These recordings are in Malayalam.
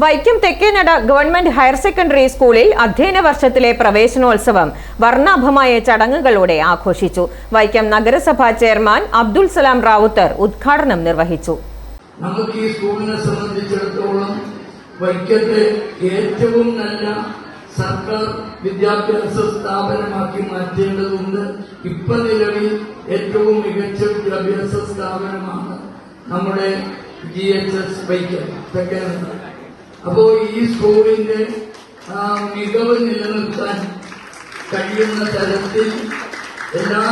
Vaikom Thekkenada government higher secondary സ്കൂളിൽ അധ്യയന വർഷത്തിലെ പ്രവേശനോത്സവം വർണ്ണാഭമായ ചടങ്ങുകളോടെ ആഘോഷിച്ചു. വൈക്കം നഗരസഭാ ചെയർമാൻ അബ്ദുൽ സലാം റാവുത്തർ ഉദ്ഘാടനം നിർവഹിച്ചു. നമുക്ക് ഈ സ്കൂളിനെ സംബന്ധിച്ചിടത്തോളം വൈക്കത്തെ ഏറ്റവും നല്ല സർക്കാർ വിദ്യാഭ്യാസ സ്ഥാപനമാക്കി മാറ്റേണ്ടതുണ്ട്. ഇപ്പൊ നിലവിൽ ഏറ്റവും മികച്ച വിദ്യാഭ്യാസ സ്ഥാപനമാണ് നമ്മുടെ GHS വൈക്കം തെക്കേനട. അപ്പോ ഈ സ്കൂളിന്റെ മികവ് നിലനിർത്താൻ കഴിയുന്ന തരത്തിൽ എല്ലാ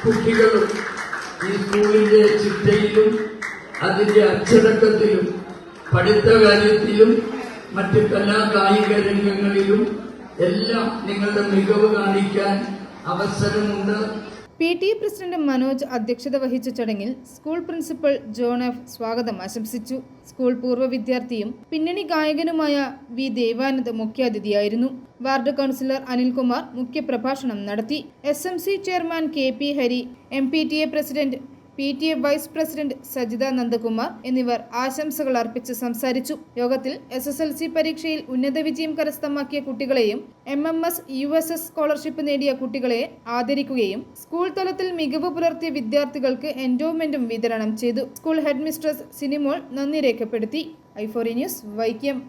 കുട്ടികളും ഈ സ്കൂളിന്റെ ചിട്ടയിലും അതിന്റെ അച്ചടക്കത്തിലും പഠിത്ത കാര്യത്തിലും മറ്റ് കലാകായിക രംഗങ്ങളിലും എല്ലാം നിങ്ങളുടെ മികവ് കാണിക്കാൻ അവസരമുണ്ട്. PTA പ്രസിഡന്റ് മനോജ് അധ്യക്ഷത വഹിച്ച ചടങ്ങിൽ സ്കൂൾ പ്രിൻസിപ്പൽ ജോൺ എഫ് സ്വാഗതം ആശംസിച്ചു. സ്കൂൾ പൂർവ്വ വിദ്യാർത്ഥിയും പിന്നണി ഗായകനുമായ വി ദേവാനന്ദ് മുഖ്യാതിഥിയായിരുന്നു. വാർഡ് കൗൺസിലർ അനിൽകുമാർ മുഖ്യപ്രഭാഷണം നടത്തി. SMC chairman KP Hari, MPTA president PTA vice president Sajitha Nandakumar എന്നിവർ ആശംസകൾ അർപ്പിച്ച് സംസാരിച്ചു. യോഗത്തിൽ SSLC പരീക്ഷയിൽ ഉന്നത വിജയം കരസ്ഥമാക്കിയ കുട്ടികളെയും MMS USS സ്കോളർഷിപ്പ് നേടിയ കുട്ടികളെ ആദരിക്കുകയും സ്കൂൾ തലത്തിൽ മികവ് പുലർത്തിയ വിദ്യാർത്ഥികൾക്ക് എൻഡോവ്മെന്റും വിതരണം ചെയ്തു. സ്കൂൾ ഹെഡ് മിസ്ട്രസ് സിനിമോൾ നന്ദി രേഖപ്പെടുത്തി. i4 news Vaikom.